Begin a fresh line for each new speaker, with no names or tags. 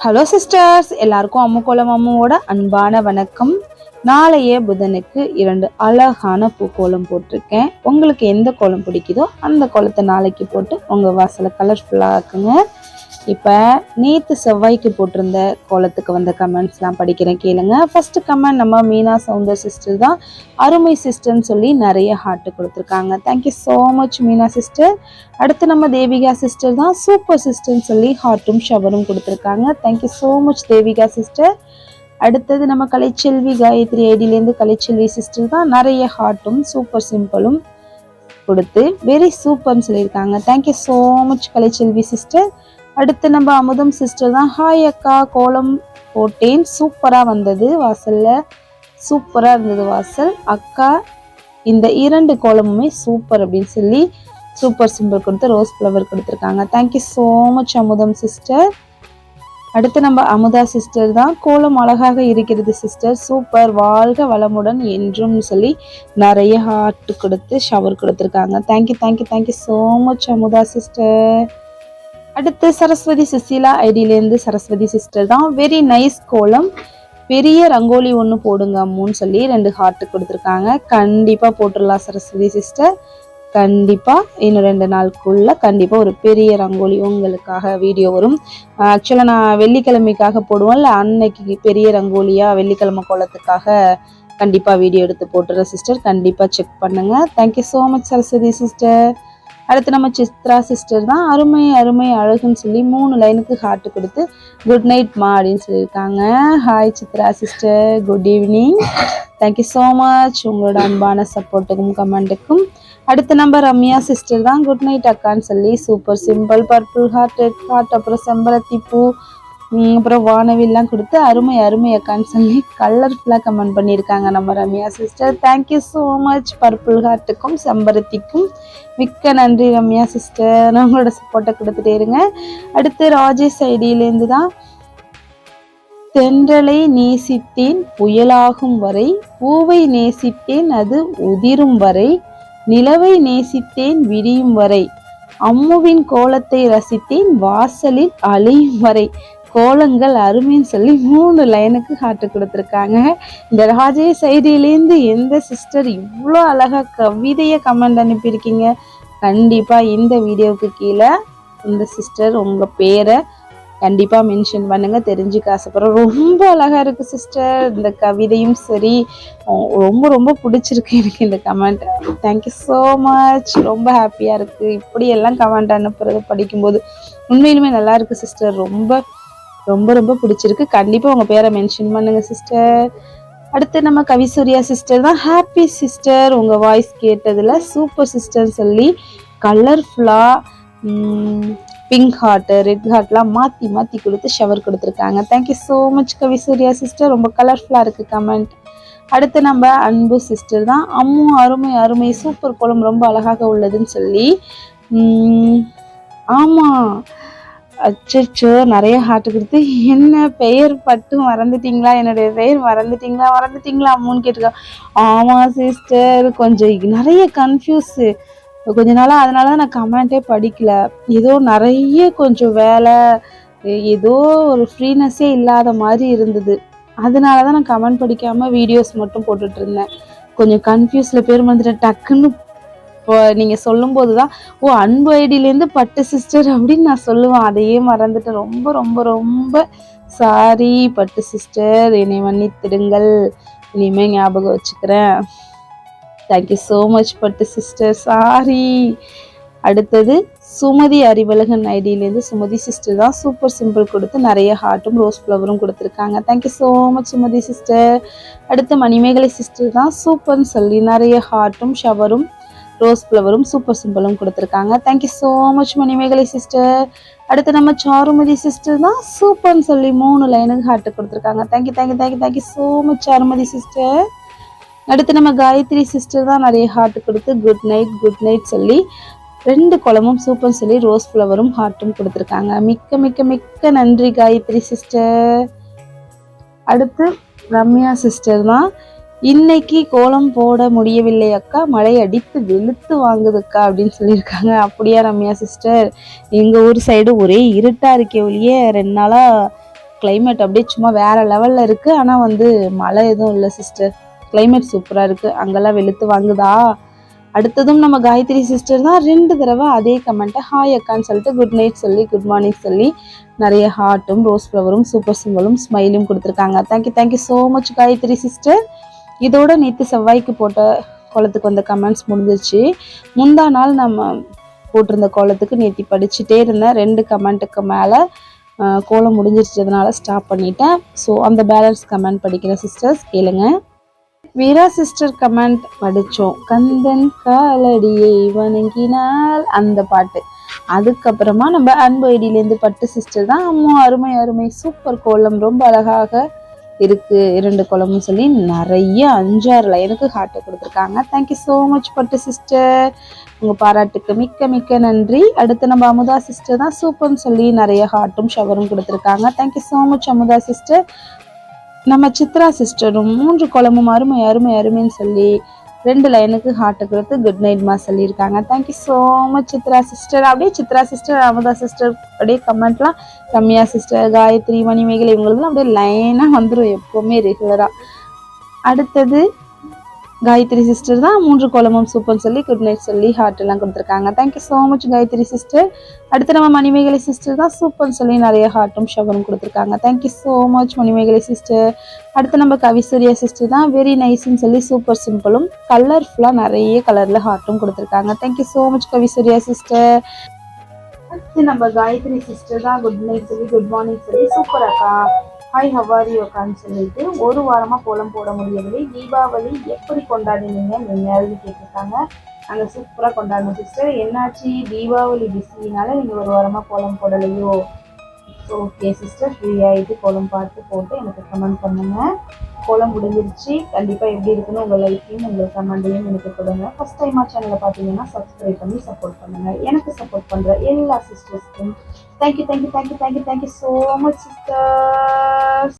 Hello sisters, எல்லாருக்கும் அம்முக்கோலம் அம்மாவோட அன்பான வணக்கம். நாளைய புதனுக்கு 2 அழகான பூக்கோலம் போட்டிருக்கேன். உங்களுக்கு எந்த கோலம் பிடிக்குதோ அந்த கோலத்தை நாளைக்கு போட்டு உங்கள் வாசலை கலர்ஃபுல்லாக ஆக்குங்க. இப்போ நேற்று செவ்வாய்க்கு போட்டிருந்த கோலத்துக்கு வந்த கமெண்ட்ஸ்லாம் படிக்கிறேன், கேளுங்க. ஃபர்ஸ்ட் கமெண்ட் நம்ம மீனா சவுந்தர் சிஸ்டர் தான். அருமை சிஸ்டர்னு சொல்லி நிறைய ஹார்ட் கொடுத்துருக்காங்க. Thank you so much Meena sister. அடுத்து நம்ம தேவிகா சிஸ்டர் தான். சூப்பர் சிஸ்டர்னு சொல்லி ஹார்ட்டும் ஷவரும் கொடுத்துருக்காங்க. Thank you so much Devika sister. அடுத்தது நம்ம கலைச்செல்வி காயத்ரி ஐடியிலேருந்து கலைச்செல்வி சிஸ்டர் தான். நிறைய ஹார்ட்டும் சூப்பர் சிம்பிளும் கொடுத்து வெரி சூப்பர்னு சொல்லியிருக்காங்க. Thank you so much Kalaiselvi sister. அடுத்து நம்ம அமுதம் சிஸ்டர் தான். ஹாய் அக்கா, கோலம் போட்டேன், சூப்பராக வந்தது, வாசலில் சூப்பராக இருந்தது வாசல் அக்கா, இந்த 2 கோலமுமே சூப்பர் அப்படின்னு சொல்லி சூப்பர் சிம்பிள் கொடுத்து ரோஸ் ஃப்ளவர் கொடுத்துருக்காங்க. தேங்க்யூ ஸோ மச் அமுதம் சிஸ்டர். அடுத்து நம்ம அமுதா சிஸ்டர் தான். கோலம் அழகாக இருக்கிறது சிஸ்டர், சூப்பர், வாழ்க வளமுடன் என்றும் சொல்லி நிறைய ஹார்ட் கொடுத்து ஷவர் கொடுத்துருக்காங்க. Thank you thank you thank you so much Amudha sister. அடுத்து சரஸ்வதி சுசீலா ஐடியிலேருந்து சரஸ்வதி சிஸ்டர் தான். வெரி நைஸ் கோலம், பெரிய ரங்கோலி ஒன்று போடுங்க அம்முன்னு சொல்லி 2 ஹார்ட் கொடுத்துருக்காங்க. கண்டிப்பாக போட்டுடலாம் சரஸ்வதி சிஸ்டர், கண்டிப்பாக இன்னும் 2 நாளுக்குள்ள கண்டிப்பாக ஒரு பெரிய ரங்கோலி உங்களுக்காக வீடியோ வரும். ஆக்சுவலாக நான் வெள்ளிக்கிழமைக்காக போடுவோம்ல, அன்னைக்கு பெரிய ரங்கோலியாக வெள்ளிக்கிழமை கோலத்துக்காக கண்டிப்பாக வீடியோ எடுத்து போட்டுறேன் சிஸ்டர், கண்டிப்பாக செக் பண்ணுங்க. Thank you so much Saraswathi sister. அடுத்து நம்ம சித்ரா சிஸ்டர் தான். அருமை அருமை அழகுன்னு சொல்லி 3 லைனுக்கு ஹார்ட் கொடுத்து குட் நைட் மா அப்படின்னு சொல்லியிருக்காங்க. Hi Chitra sister, good evening. Thank you so much உங்களோட அன்பான சப்போர்ட்டுக்கும் கமெண்ட்டுக்கும். அடுத்து நம்ம ரம்யா சிஸ்டர் தான். குட் நைட் அக்கான்னு சொல்லி super simple purple heart, red heart, அப்புறம் செம்பருத்தி பூ, அப்புறம் வானவில்லாம் கொடுத்து அருமை அருமை அக்கான்னு சொல்லி கலர்ஃபுல்லாக கமெண்ட் பண்ணியிருக்காங்க நம்ம Ramya sister. Thank you so much purple ஹார்ட்டுக்கும் செம்பருத்திக்கும் மிக்க நன்றி ரம்யா சிஸ்டர், உங்களோட சப்போர்ட்டை கொடுத்துட்டே இருங்க. அடுத்து ராஜேஷ் ஐடியிலேருந்து தான். தென்றலை நேசித்தேன் புயலாகும் வரை, பூவை நேசித்தேன் அது உதிரும் வரை, நிலவை நேசித்தேன் விடியும் வரை, அம்முவின் கோலத்தை ரசித்தேன் வாசலில் அழியும் வரை, கோலங்கள் அருமைன்னு சொல்லி 3 லைனுக்கு ஹார்ட் கொடுத்துருக்காங்க. இந்த ராஜேஷ் ஐடியிலேருந்து எந்த சிஸ்டர் இவ்வளோ அழகாக கவிதையை கமெண்ட் அனுப்பியிருக்கீங்க? கண்டிப்பாக இந்த வீடியோவுக்கு கீழே இந்த சிஸ்டர் உங்கள் பேரை கண்டிப்பாக மென்ஷன் பண்ணுங்கள், தெரிஞ்சுக்க ஆசைப்படுறோம். ரொம்ப அழகாக இருக்குது சிஸ்டர், இந்த கவிதையும் சரி, ரொம்ப ரொம்ப பிடிச்சிருக்கு எனக்கு இந்த கமெண்ட். தேங்க்யூ ஸோ மச், ரொம்ப ஹாப்பியாக இருக்குது இப்படியெல்லாம் கமெண்ட் அனுப்புறது படிக்கும்போது. உண்மையிலுமே நல்லா இருக்குது சிஸ்டர், ரொம்ப ரொம்ப ரொம்ப பிடிச்சிருக்கு. கண்டிப்பாக உங்கள் பேரை மென்ஷன் பண்ணுங்கள் சிஸ்டர். அடுத்து நம்ம கவிசூர்யா சிஸ்டர் தான். ஹாப்பி சிஸ்டர், உங்கள் வாய்ஸ் கேட்டதில் சூப்பர் சிஸ்டர் சொல்லி கலர்ஃபுல்லாக பிங்க் ஹார்ட்டு, ரெட் ஹார்ட்லாம் மாற்றி மாற்றி கொடுத்து ஷவர் கொடுத்துருக்காங்க. Thank you so much Kavisurya sister, ரொம்ப கலர்ஃபுல்லாக இருக்குது கமெண்ட். அடுத்து நம்ம அன்பு சிஸ்டர் தான். அம்மு அருமை அருமை சூப்பர் கோலம் ரொம்ப அழகாக உள்ளதுன்னு சொல்லி, ஆமாம் அச்சோ நிறைய ஹார்ட் கொடுத்து, என்ன பெயர் பட்டு மறந்துட்டீங்களா, என்னுடைய பெயர் மறந்துட்டீங்களா அம்முன்னு கேட்டிருக்கா. ஆமாம் சிஸ்டர், கொஞ்சம் நிறைய கன்ஃபியூஸு கொஞ்ச நாளாக, அதனால தான் நான் கமெண்ட்டே படிக்கல. ஏதோ நிறைய கொஞ்சம் வேலை, ஏதோ ஒரு ஃப்ரீனஸ்ஸே இல்லாத மாதிரி இருந்தது, அதனால தான் நான் கமெண்ட் படிக்காமல் வீடியோஸ் மட்டும் போட்டுட்டு இருந்தேன். கொஞ்சம் கன்ஃபியூஸில் பேர் வந்துட்டேன் டக்குன்னு. இப்போ நீங்கள் சொல்லும்போது தான், ஓ அன்பு ஐடியிலேருந்து பட்டு சிஸ்டர் அப்படின்னு நான் சொல்லுவேன், அதையே மறந்துட்டேன். ரொம்ப ரொம்ப ரொம்ப சாரி பட்டு சிஸ்டர், என்னை மன்னித்திடுங்கள், இனிமேல் ஞாபகம் வச்சுக்கிறேன். தேங்க்யூ ஸோ மச் பட்டு சிஸ்டர், சாரி. அடுத்தது சுமதி அறிவழகன் ஐடியிலேருந்து சுமதி சிஸ்டர் தான். சூப்பர் சிம்பிள் கொடுத்து நிறைய ஹார்ட்டும் ரோஸ் ஃப்ளவரும் கொடுத்துருக்காங்க. Thank you so much Sumathi sister. அடுத்து மணிமேகலை சிஸ்டர் தான். சூப்பர்னு சொல்லி நிறைய ஹார்ட்டும் ஷவரும் ரோஸ் ஃப்ளவரும் சூப்பர் சிம்பிளும் கொடுத்துருக்காங்க. Thank you so much Manimegalai sister. அடுத்து நம்ம சாருமதி சிஸ்டர் தான். சூப்பர்னு சொல்லி 3 லைனுக்கு ஹார்ட் கொடுத்துருக்காங்க. Thank you thank you thank you thank you so much Charumathi sister. அடுத்து நம்ம காயத்ரி சிஸ்டர் தான். நிறைய ஹார்ட் கொடுத்து குட் நைட் சொல்லி 2 கோலமும் சூப்பர்னு சொல்லி ரோஸ் ஃப்ளவரும் ஹார்ட்டும் கொடுத்துருக்காங்க. மிக்க மிக்க மிக்க நன்றி காயத்ரி சிஸ்டர். அடுத்து ரம்யா சிஸ்டர் தான். இன்னைக்கு கோலம் போட முடியவில்லை அக்கா, மழை அடித்து வெளுத்து வாங்குதுக்கா அப்படின்னு சொல்லியிருக்காங்க. அப்படியா ரம்யா சிஸ்டர், எங்கள் ஊர் சைடு ஒரே இருட்டாக இருக்கே ஒழிய 2 நாளாக கிளைமேட் அப்படியே சும்மா வேற லெவல்ல இருக்கு. ஆனா வந்து மழை எதுவும் இல்லை சிஸ்டர். கிளைமேட் சூப்பரா இருக்கு. அங்கெல்லாம் வெளுத்து வாங்குதா. அடுத்ததும் நம்ம காயத்ரி சிஸ்டர் தான் 2 தடவை அதே கமெண்ட்டை ஹாய் அக்கான்னு சொல்லிட்டு குட் நைட் சொல்லி குட் மார்னிங் சொல்லி நிறைய ஹார்ட்டும் ரோஸ் ஃப்ளவரும் சூப்பர் சிம்பலும் ஸ்மைலும் கொடுத்துருக்காங்க. Thank you so much Gayathri sister. இதோட நேற்று செவ்வாய்க்கு போட்ட கோலத்துக்கு வந்த கமெண்ட்ஸ் முடிஞ்சிச்சு. முந்தா நாள் நம்ம போட்டிருந்த கோலத்துக்கு நேற்று படிச்சுட்டே இருந்தேன். 2 கமெண்ட்டுக்கு மேலே கோலம் முடிஞ்சிருச்சதுனால ஸ்டாப் பண்ணிட்டேன். ஸோ அந்த பேலன்ஸ் கமெண்ட் படிக்கிற சிஸ்டர்ஸ் கேளுங்க. வீரா சிஸ்டர் கமெண்ட் படித்தோம். கந்தன் காலடியை வணங்கினால் அந்த பாட்டு. அதுக்கப்புறமா நம்ம அன்பு ஐடியிலேருந்து பட்டு சிஸ்டர் தான் அம்மா அருமை அருமை சூப்பர் கோலம் ரொம்ப அழகாக இருக்கு 2 கோலம்னு சொல்லி நிறைய 5-6 லைனுக்கு ஹார்ட்டை கொடுத்துருக்காங்க. தேங்க்யூ ஸோ மச் பட்டு சிஸ்டர். உங்கள் பாராட்டுக்கு மிக்க மிக்க நன்றி. அடுத்து நம்ம அமுதா சிஸ்டர் தான் சூப்பர்னு சொல்லி நிறைய ஹார்ட்டும் ஷவரும் கொடுத்துருக்காங்க. Thank you so much Amudha sister. நம்ம சித்ரா சிஸ்டரும் 3 கோலமும் அருமை அருமை அருமைன்னு சொல்லி 2 லைனுக்கு ஹார்ட்டை கொடுத்து குட் நைட்மா சொல்லியிருக்காங்க. Thank you so much Chitra sister. அப்படியே சித்ரா சிஸ்டர் அமுதா சிஸ்டர் அப்படியே கமெண்ட்லாம் ரம்யா சிஸ்டர் காயத்ரி மணிமேகலை இவங்களுக்குலாம் அப்படியே லைனாக வந்துடும் எப்போவுமே ரெகுலராக. அடுத்தது காயத்ரி சிஸ்டர் தான் 3 கோலமும் சூப்பர்னு சொல்லி குட் நைட் சொல்லி ஹார்ட் எல்லாம் கொடுத்துருக்காங்க. Thank you so much Gayathri sister. அடுத்து நம்ம மணிமேகலை சிஸ்டர் தான் சூப்பர்னு சொல்லி நிறைய ஹார்ட்டும் ஷவரும் கொடுத்துருக்காங்க. Thank you so much Manimegalai sister. அடுத்து நம்ம கவிசூரியா சிஸ்டர் தான் வெரி நைஸ்ன்னு சொல்லி சூப்பர் சிம்பிளும் கலர்ஃபுல்லாக நிறைய கலரில் ஹார்ட்டும் கொடுத்துருக்காங்க. Thank you so much Kavisuriya sister. அடுத்து நம்ம காயத்ரி சிஸ்டர் தான் குட் நைட் சொல்லி குட் மார்னிங் சொல்லி சூப்பர் அக்கா ஹாய் ஹவாரி அக்கான்னு சொல்லிட்டு 1 வாரமாக கோலம் போட முடியவில்லை. தீபாவளி எப்படி கொண்டாடினீங்க நீங்கள் கேட்டிருக்காங்க. நாங்கள் சூப்பராக கொண்டாடணும் சிஸ்டர். என்னாச்சு தீபாவளி பிஸினால நீங்கள் 1 வாரமாக கோலம் போடலையோ? ஓகே சிஸ்டர், ஃப்ரீ ஆகிட்டு கோலம் பார்த்து போட்டு எனக்கு கமெண்ட் பண்ணுங்கள். கோலம் முடிஞ்சிருச்சு. கண்டிப்பாக எப்படி இருக்குன்னு உங்கள் லைஃப்பையும் உங்கள் கமெண்ட்டையும் எனக்கு கொடுங்க. ஃபஸ்ட் டைமாக சேனலில் பார்த்தீங்கன்னா சப்ஸ்கிரைப் பண்ணி சப்போர்ட் பண்ணுங்கள். எனக்கு சப்போர்ட் பண்ணுற எல்லா சிஸ்டர்ஸ்க்கும் தேங்க்யூ ஸோ மச் சிஸ்டர்ஸ்.